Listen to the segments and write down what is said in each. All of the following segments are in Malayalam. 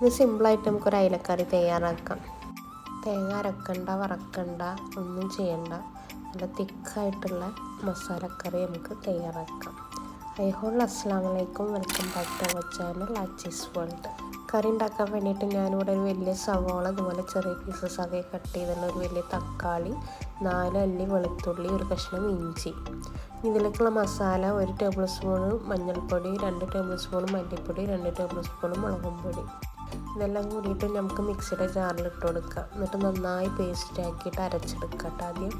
ഇത് സിമ്പിളായിട്ട് നമുക്കൊരു അയിലക്കറി തയ്യാറാക്കാം. തേങ്ങ അരക്കണ്ട, വറക്കണ്ട, ഒന്നും ചെയ്യണ്ട. നല്ല തിക്കായിട്ടുള്ള മസാലക്കറി നമുക്ക് തയ്യാറാക്കാം. അസ്സലാമു അലൈക്കും, welcome back to our channel Aachis world. കറി ഉണ്ടാക്കാൻ വേണ്ടിയിട്ട് ഞാനിവിടെ ഒരു വലിയ സവാള ഇതുപോലെ ചെറിയ പീസസ് ആക്കി കട്ട് ചെയ്തിട്ടുള്ള ഒരു വലിയ തക്കാളി, 4 അല്ലി വെളുത്തുള്ളി, ഒരു കഷ്ണം ഇഞ്ചി. ഇതിലേക്കുള്ള മസാല 1 ടേബിൾ സ്പൂൺ മഞ്ഞൾപ്പൊടി, 2 ടേബിൾ സ്പൂൺ മല്ലിപ്പൊടി, 2 ടേബിൾ സ്പൂൺ മുളകും പൊടി. ഇതെല്ലാം കൂടിയിട്ട് നമുക്ക് മിക്സിയുടെ ജാറിലിട്ട് കൊടുക്കാം. എന്നിട്ട് നന്നായി പേസ്റ്റ് ആക്കിയിട്ട് അരച്ചെടുക്കാം. ആദ്യം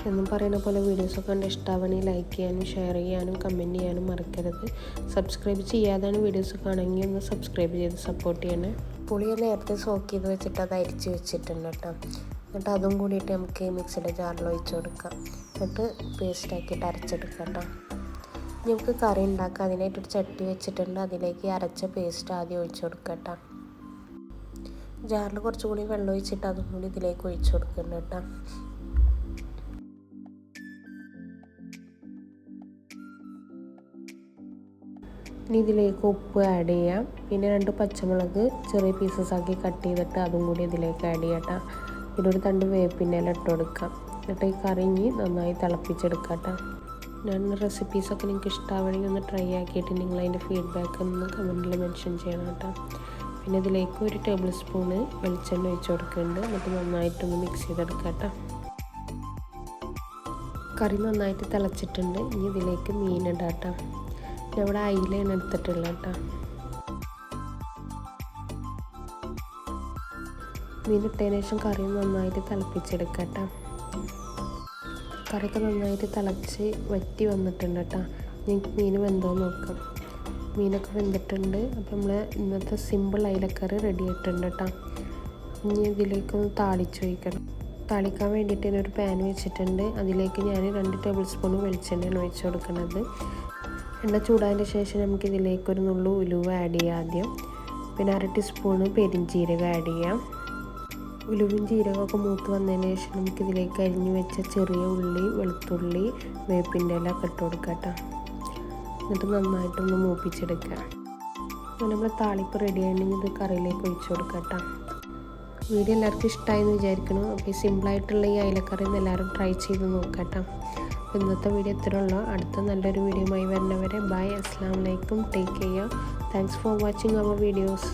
എന്നും പറയുന്ന പോലെ വീഡിയോസൊക്കെ കണ്ട് ഇഷ്ടമാവണമെങ്കിൽ ലൈക്ക് ചെയ്യാനും ഷെയർ ചെയ്യാനും കമൻറ്റ് ചെയ്യാനും മറക്കരുത്. സബ്സ്ക്രൈബ് ചെയ്യാതാണ് വീഡിയോസ് ആണെങ്കിൽ ഒന്ന് സബ്സ്ക്രൈബ് ചെയ്ത് സപ്പോർട്ട് ചെയ്യണേ. പുളി നേരത്തെ സോക്ക് ചെയ്ത് വെച്ചിട്ട് അത് അരിച്ച് വെച്ചിട്ടുണ്ട് കേട്ടോ. എന്നിട്ട് അതും കൂടിയിട്ട് നമുക്ക് ഈ മിക്സിയുടെ ജാറിൽ ഒഴിച്ച് കൊടുക്കാം. എന്നിട്ട് പേസ്റ്റ് ആക്കിയിട്ട് അരച്ചെടുക്കാം കേട്ടോ. നമുക്ക് കറി ഉണ്ടാക്കാം. അതിനായിട്ടൊരു ചട്ടി വെച്ചിട്ടുണ്ട്. അതിലേക്ക് അരച്ച പേസ്റ്റ് ആദ്യം ഒഴിച്ച് കൊടുക്കാം കേട്ടോ. ജാറിൽ കുറച്ചുകൂടി വെള്ളം ഒഴിച്ചിട്ട് അതും കൂടി ഇതിലേക്ക് ഒഴിച്ച് കൊടുക്കുന്നുണ്ട് കേട്ടോ. ഇനി ഇതിലേക്ക് ഉപ്പ് ആഡ് ചെയ്യാം. പിന്നെ 2 പച്ചമുളക് ചെറിയ പീസസ് ആക്കി കട്ട് ചെയ്തിട്ട് അതും കൂടി ഇതിലേക്ക് ആഡ് ചെയ്യാം കേട്ടോ. പിന്നെ ഒരു തണ്ട് വേപ്പിൻ്റെ ഇല ഇട്ട് കൊടുക്കാം. എന്നിട്ട് ഈ കറി ഇനി നന്നായി തിളപ്പിച്ചെടുക്കാം കേട്ടോ. ഞാൻ റെസിപ്പീസൊക്കെ നിങ്ങൾക്ക് ഇഷ്ടമാവണമെങ്കിൽ ഒന്ന് ട്രൈ ആക്കിയിട്ട് നിങ്ങൾ അതിൻ്റെ ഫീഡ്ബാക്ക് ഒന്ന് കമൻറ്റിൽ മെൻഷൻ ചെയ്യണം കേട്ടോ. പിന്നെ ഇതിലേക്ക് 1 ടേബിൾ സ്പൂണ് വെളിച്ചെണ്ണ ഒഴിച്ച് കൊടുക്കുന്നുണ്ട്. എന്നിട്ട് നന്നായിട്ടൊന്ന് മിക്സ് ചെയ്തെടുക്കാം കേട്ടോ. കറി നന്നായിട്ട് തിളച്ചിട്ടുണ്ട്. ഇനി ഇതിലേക്ക് മീനിടാം കേട്ടോ. ഇവിടെ അയിലയാണ് എടുത്തിട്ടുള്ളത് കേട്ടോ. മീനിട്ടതിന് ശേഷം കറി നന്നായിട്ട് തിളപ്പിച്ചെടുക്കാം കേട്ടോ. കറിയൊക്കെ നന്നായിട്ട് തിളച്ച് വറ്റി വന്നിട്ടുണ്ട് കേട്ടോ. നിങ്ങൾക്ക് മീൻ വെന്തോ നോക്കാം. മീനൊക്കെ വെന്തിട്ടുണ്ട്. അപ്പോൾ നമ്മൾ ഇന്നത്തെ സിമ്പിൾ അയിലക്കറി റെഡി ആയിട്ടുണ്ട് കേട്ടോ. ഇനി ഇതിലേക്കൊന്ന് താളിച്ച് ഒഴിക്കണം. താളിക്കാൻ വേണ്ടിയിട്ട് ഒരു പാൻ വെച്ചിട്ടുണ്ട്. അതിലേക്ക് ഞാൻ 2 ടേബിൾ സ്പൂൺ വെളിച്ചെണ്ണയാണ് ഒഴിച്ച് കൊടുക്കുന്നത്. എണ്ണ ചൂടായതിന് ശേഷം നമുക്കിതിലേക്ക് ഒരു നുള്ളു ഉലുവ ആഡ് ചെയ്യാം ആദ്യം. പിന്നെ 1/2 ടീസ്പൂണ് പെരിഞ്ചീരകം ആഡ് ചെയ്യാം. ഉലുവും ജീരകമൊക്കെ മൂത്ത് വന്നതിന് ശേഷം നമുക്കിതിലേക്ക് അരിഞ്ഞ് വെച്ച ചെറിയ ഉള്ളി, വെളുത്തുള്ളി, വേപ്പിൻ്റെ ഇല ഒക്കെ ഇട്ട് കൊടുക്കാം കേട്ടോ. എന്നിട്ട് നന്നായിട്ടൊന്ന് മൂപ്പിച്ചെടുക്കുക. അപ്പോൾ നമ്മൾ താളിപ്പ് റെഡി ആയിട്ടുണ്ടെങ്കിൽ ഇത് കറിയിലേക്ക് ഒഴിച്ച് കൊടുക്കാം കേട്ടോ. വീഡിയോ എല്ലാവർക്കും ഇഷ്ടമായെന്ന് വിചാരിക്കണം. അപ്പോൾ ഈ സിമ്പിളായിട്ടുള്ള ഈ അയിലക്കറി എല്ലാവരും ട്രൈ ചെയ്ത് നോക്കാം കേട്ടോ. അപ്പോൾ ഇന്നത്തെ വീഡിയോ ഇത്രയുള്ളൂ. അടുത്ത നല്ലൊരു വീഡിയോയുമായി വരുന്നവരെ ബൈ. അസ്സലാമു അലൈക്കും. Take care. Thanks for watching our videos.